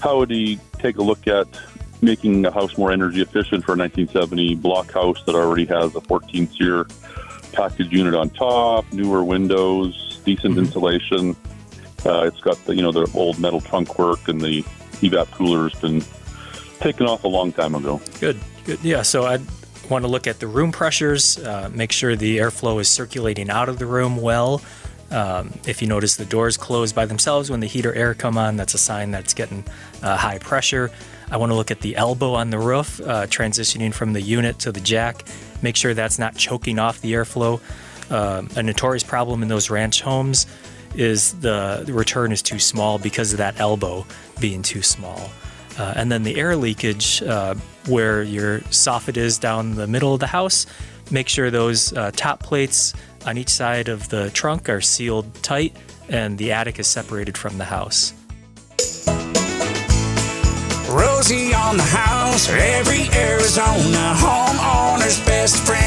how would he take a look at making a house more energy efficient for a 1970 block house that already has a 14-SEER package unit on top, newer windows, decent insulation. It's got the old metal trunk work, and the evap cooler's been taken off a long time ago. Good. Yeah, so I'd want to look at the room pressures, make sure the airflow is circulating out of the room well. If you notice the doors close by themselves when the heat or air come on, that's a sign that it's getting high pressure. I want to look at the elbow on the roof, transitioning from the unit to the jack. Make sure that's not choking off the airflow. A notorious problem in those ranch homes is the return is too small because of that elbow being too small. And then the air leakage, where your soffit is down the middle of the house, make sure those top plates on each side of the trunk are sealed tight and the attic is separated from the house. Rosie on the house, every Arizona homeowner's best friend.